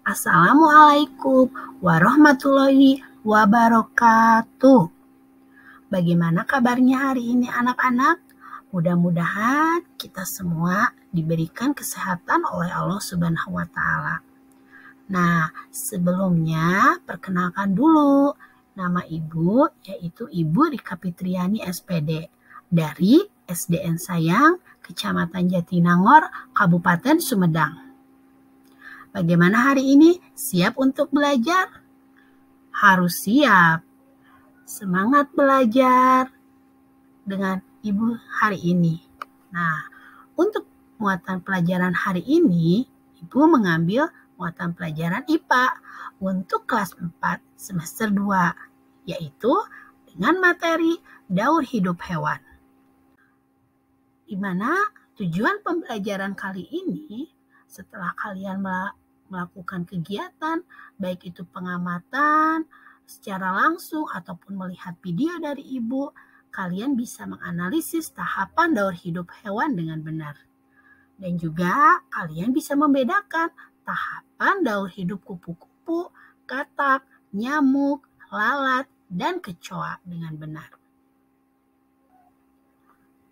Assalamualaikum warahmatullahi wabarakatuh. Bagaimana kabarnya hari ini anak-anak? Mudah-mudahan kita semua diberikan kesehatan oleh Allah Subhanahu wa Ta'ala. Nah, sebelumnya perkenalkan dulu nama ibu, yaitu Ibu Rika Fitriani SPD dari SDN Sayang, Kecamatan Jatinangor, Kabupaten Sumedang. Bagaimana hari ini? Siap untuk belajar? Harus siap. Semangat belajar dengan ibu hari ini. Nah, untuk muatan pelajaran hari ini, ibu mengambil muatan pelajaran IPA untuk kelas 4 semester 2, yaitu dengan materi daur hidup hewan. Di mana tujuan pembelajaran kali ini, setelah kalian melakukan kegiatan, baik itu pengamatan secara langsung ataupun melihat video dari ibu, kalian bisa menganalisis tahapan daur hidup hewan dengan benar. Dan juga kalian bisa membedakan tahapan daur hidup kupu-kupu, katak, nyamuk, lalat, dan kecoa dengan benar.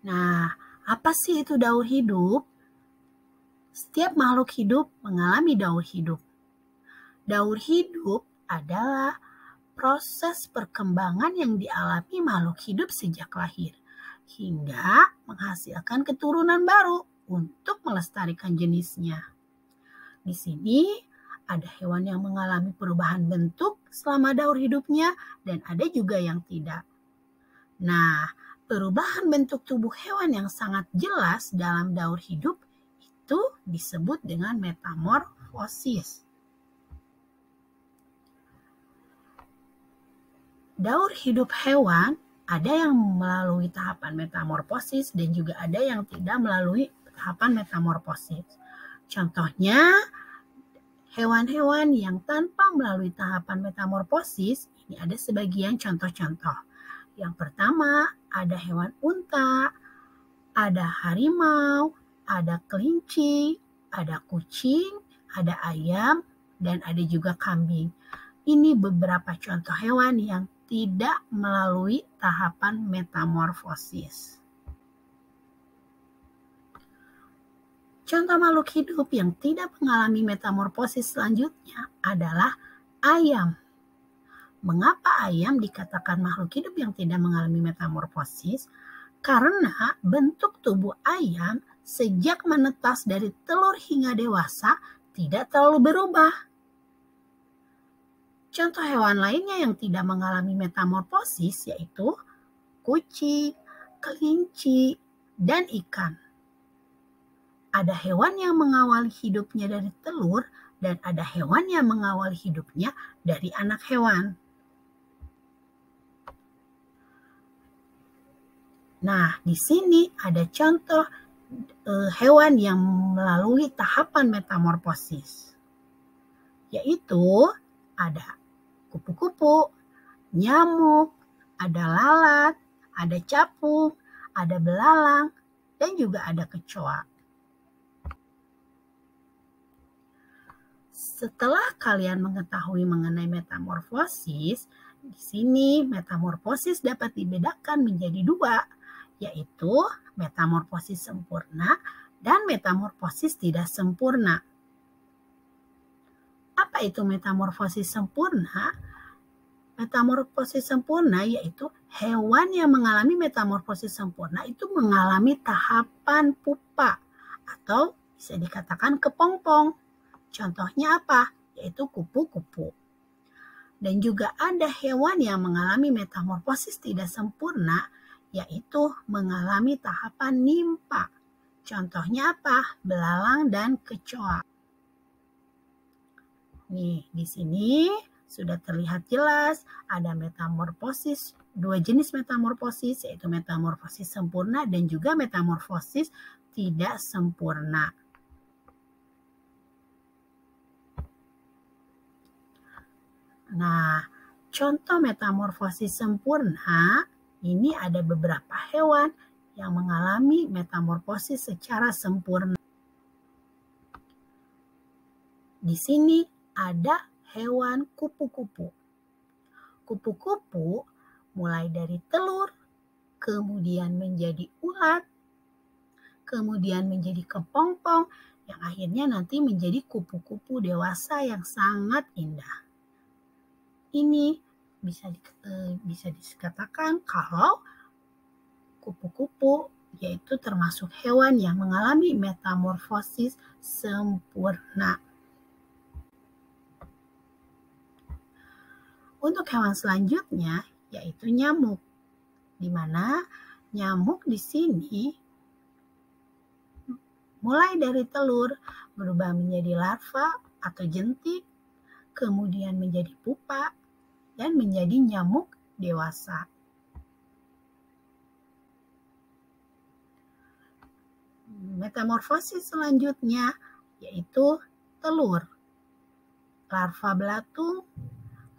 Nah, apa sih itu daur hidup? Setiap makhluk hidup mengalami daur hidup. Daur hidup adalah proses perkembangan yang dialami makhluk hidup sejak lahir, hingga menghasilkan keturunan baru untuk melestarikan jenisnya. Di sini ada hewan yang mengalami perubahan bentuk selama daur hidupnya dan ada juga yang tidak. Nah, perubahan bentuk tubuh hewan yang sangat jelas dalam daur hidup itu disebut dengan metamorfosis. Daur hidup hewan ada yang melalui tahapan metamorfosis dan juga ada yang tidak melalui tahapan metamorfosis. Contohnya, hewan-hewan yang tanpa melalui tahapan metamorfosis, ini ada sebagian contoh-contoh. Yang pertama, ada hewan unta, ada harimau, ada kelinci, ada kucing, ada ayam, dan ada juga kambing. Ini beberapa contoh hewan yang tidak melalui tahapan metamorfosis. Contoh makhluk hidup yang tidak mengalami metamorfosis selanjutnya adalah ayam. Mengapa ayam dikatakan makhluk hidup yang tidak mengalami metamorfosis? Karena bentuk tubuh ayam sejak menetas dari telur hingga dewasa tidak terlalu berubah. Contoh hewan lainnya yang tidak mengalami metamorfosis yaitu kucing, kelinci, dan ikan. Ada hewan yang mengawali hidupnya dari telur dan ada hewan yang mengawali hidupnya dari anak hewan. Nah, di sini ada contoh hewan yang melalui tahapan metamorfosis, yaitu ada kupu-kupu, nyamuk, ada lalat, ada capung, ada belalang, dan juga ada kecoa. Setelah kalian mengetahui mengenai metamorfosis, di sini metamorfosis dapat dibedakan menjadi dua, yaitu metamorfosis sempurna dan metamorfosis tidak sempurna. Apa itu metamorfosis sempurna? Metamorfosis sempurna yaitu hewan yang mengalami metamorfosis sempurna itu mengalami tahapan pupa atau bisa dikatakan kepompong. Contohnya apa? Yaitu kupu-kupu. Dan juga ada hewan yang mengalami metamorfosis tidak sempurna, yaitu mengalami tahapan nimpa. Contohnya apa? Belalang dan kecoa. Nih, di sini sudah terlihat jelas ada metamorfosis, dua jenis metamorfosis, yaitu metamorfosis sempurna dan juga metamorfosis tidak sempurna. Nah, contoh metamorfosis sempurna, ini ada beberapa hewan yang mengalami metamorfosis secara sempurna. Di sini ada hewan kupu-kupu. Kupu-kupu mulai dari telur, kemudian menjadi ulat, kemudian menjadi kepompong, yang akhirnya nanti menjadi kupu-kupu dewasa yang sangat indah. Ini bisa dikatakan kalau kupu-kupu yaitu termasuk hewan yang mengalami metamorfosis sempurna. Untuk hewan selanjutnya yaitu nyamuk, di mana nyamuk di sini mulai dari telur berubah menjadi larva atau jentik, kemudian menjadi pupa, dan menjadi nyamuk dewasa. Metamorfosis selanjutnya yaitu telur, larva belatung,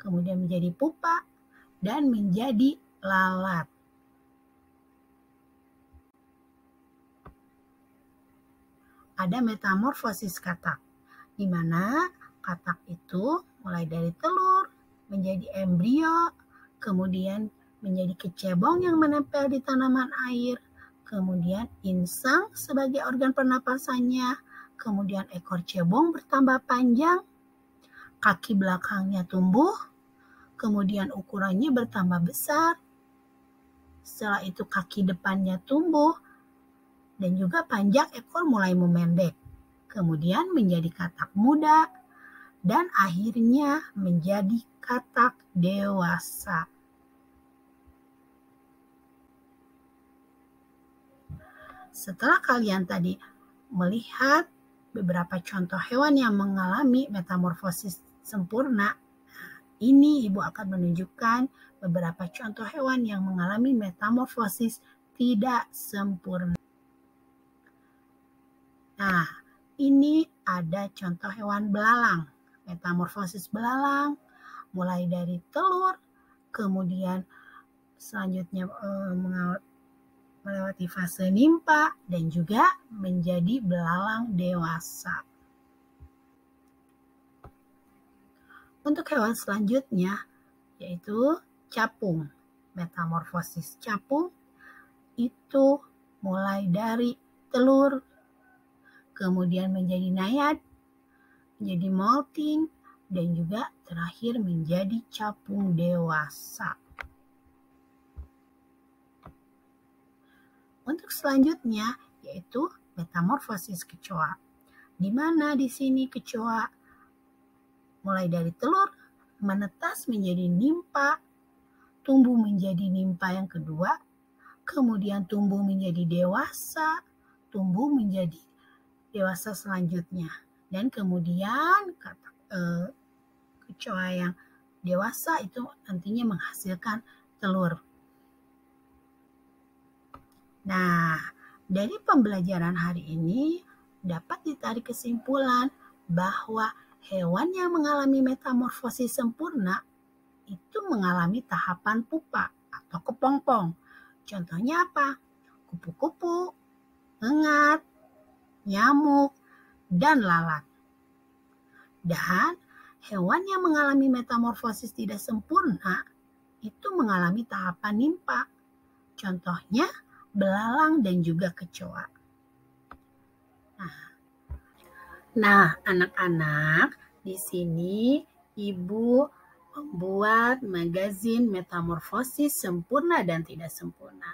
kemudian menjadi pupa, dan menjadi lalat. Ada metamorfosis katak, di mana katak itu mulai dari telur menjadi embrio, kemudian menjadi kecebong yang menempel di tanaman air, kemudian insang sebagai organ pernapasannya, kemudian ekor cebong bertambah panjang, kaki belakangnya tumbuh, kemudian ukurannya bertambah besar, setelah itu kaki depannya tumbuh, dan juga panjang ekor mulai memendek, kemudian menjadi katak muda, dan akhirnya menjadi katak dewasa. Setelah kalian tadi melihat beberapa contoh hewan yang mengalami metamorfosis sempurna, ini Ibu akan menunjukkan beberapa contoh hewan yang mengalami metamorfosis tidak sempurna. Nah, ini ada contoh hewan belalang. Metamorfosis belalang mulai dari telur, kemudian selanjutnya melewati fase nimpa dan juga menjadi belalang dewasa. Untuk hewan selanjutnya yaitu capung. Metamorfosis capung itu mulai dari telur, kemudian menjadi nayad, menjadi molting, dan juga terakhir menjadi capung dewasa. Untuk selanjutnya yaitu metamorfosis kecoa, di mana di sini kecoa mulai dari telur menetas menjadi nimpa, tumbuh menjadi nimpa yang kedua, kemudian tumbuh menjadi dewasa, tumbuh menjadi dewasa selanjutnya, dan kemudian kecoa yang dewasa itu nantinya menghasilkan telur. Nah, dari pembelajaran hari ini dapat ditarik kesimpulan bahwa hewan yang mengalami metamorfosis sempurna itu mengalami tahapan pupa atau kepompong. Contohnya apa? Kupu-kupu, ngengat, nyamuk, dan lalat. Dan hewan yang mengalami metamorfosis tidak sempurna itu mengalami tahapan nimpa. Contohnya belalang dan juga kecoa. Nah, anak-anak, di sini Ibu membuat magazin metamorfosis sempurna dan tidak sempurna.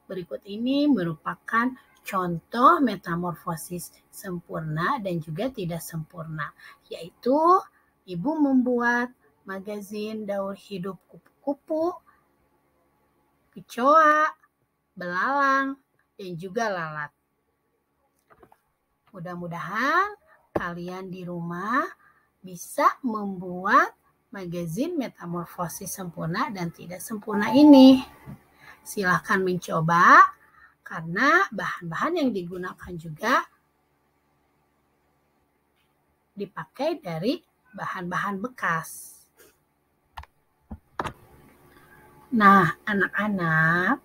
Berikut ini merupakan contoh metamorfosis sempurna dan juga tidak sempurna, yaitu Ibu membuat magazin daur hidup kupu-kupu, kecoa, belalang, dan juga lalat. Mudah-mudahan kalian di rumah bisa membuat magazin metamorfosis sempurna dan tidak sempurna ini. Silahkan mencoba karena bahan-bahan yang digunakan juga dipakai dari bahan-bahan bekas. Nah, anak-anak,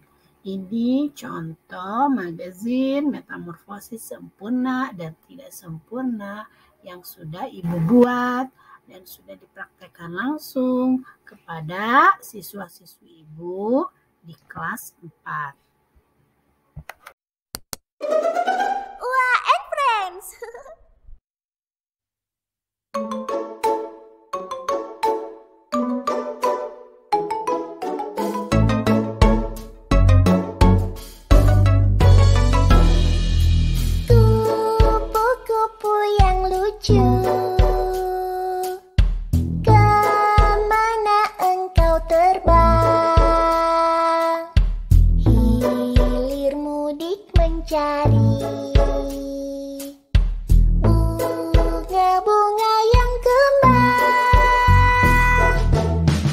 ini contoh magazin metamorfosis sempurna dan tidak sempurna yang sudah Ibu buat dan sudah dipraktekkan langsung kepada siswa-siswi Ibu di kelas 4. Ua and Friends. Kupu-kupu yang lucu, kemana engkau terbang? Hilir mudik mencari bunga-bunga yang kembang.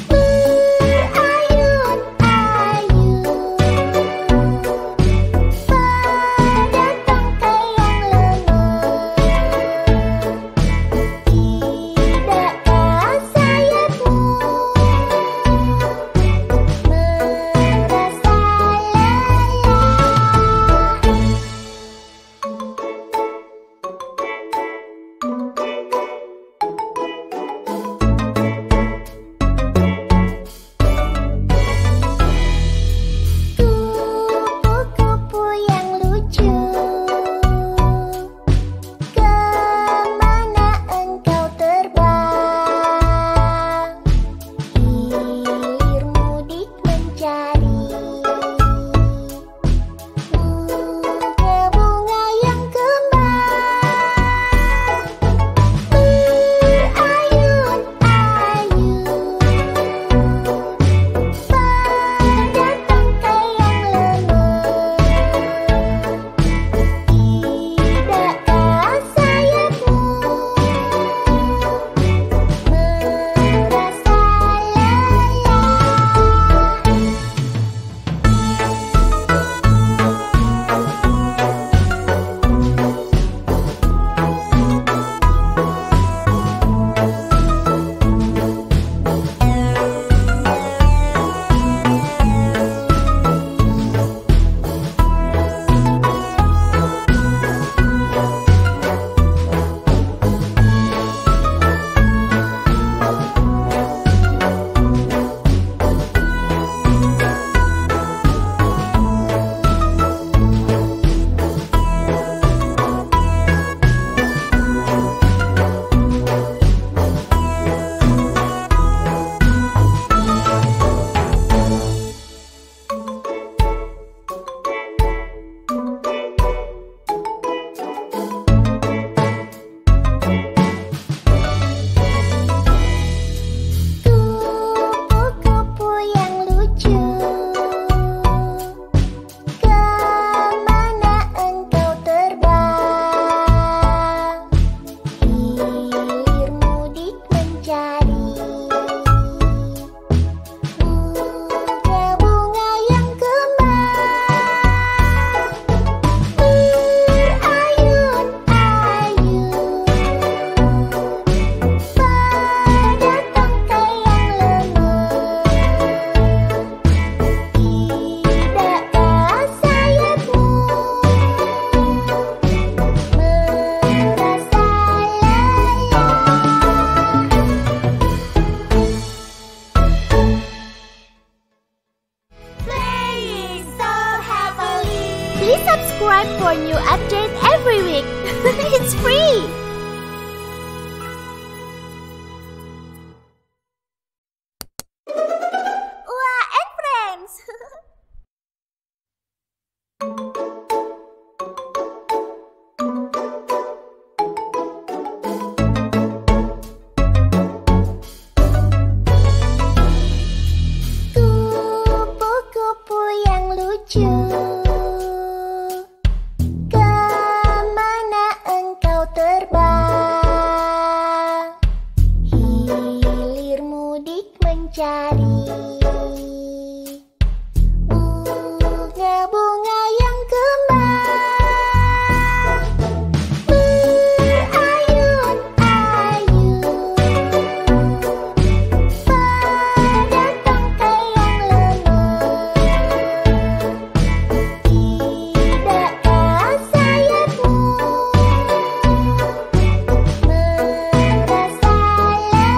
Berayun-ayun pada tangkai yang lemah. Tidakkah sayapmu merasa kupu-kupu yang lucu, kemana engkau terbang? Hilir mudik mencari bunga-bunga yang kembang. Berayun-ayun pada tangkai yang lemah. Tidakkah sayapmu merasa kupu-kupu yang lucu, kemana engkau terbang? Hilir mudik mencari bunga-bunga yang kembang. Berayun-ayun pada tangkai yang lemah. Tidakkah sayapmu merasa Playing so happily. Please subscribe for new update every week. It's free. Ua and Friends. Kupu-kupu yang lucu, kemana engkau terbang? Hilir mudik mencari bunga-bunga yang kembang. Berayun-ayun pada tangkai yang lemah. Tidakkah sayapmu merasa lelah?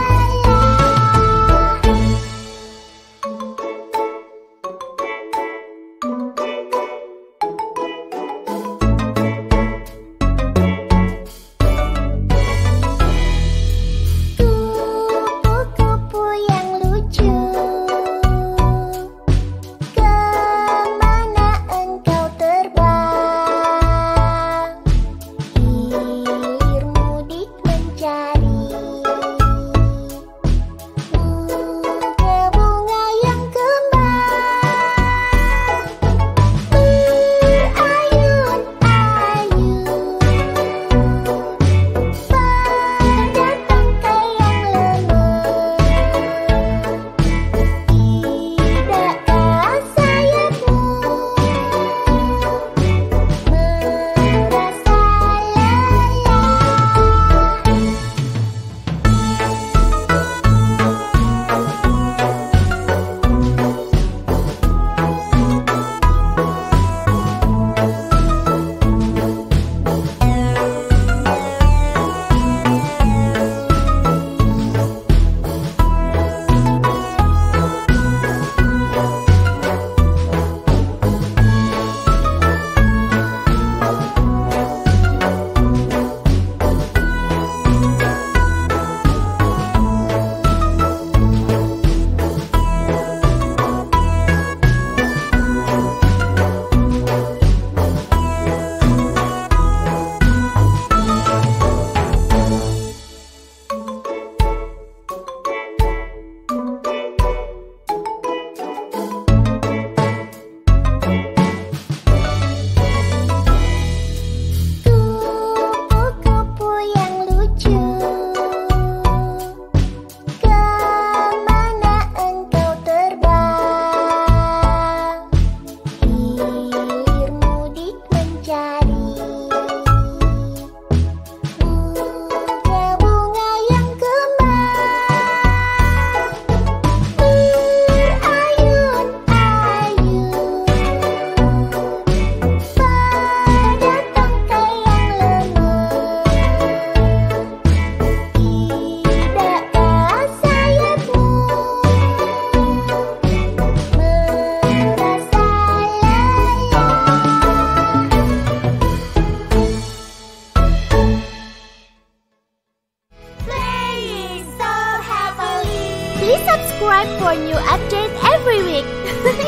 Please subscribe for new update every week.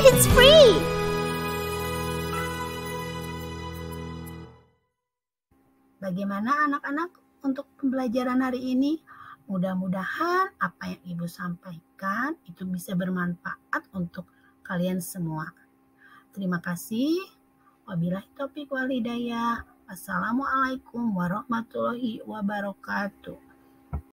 It's free. Bagaimana anak-anak untuk pembelajaran hari ini? Mudah-mudahan apa yang Ibu sampaikan itu bisa bermanfaat untuk kalian semua. Terima kasih. Wabillahi taufiq wal hidayah. Wassalamualaikum warahmatullahi wabarakatuh.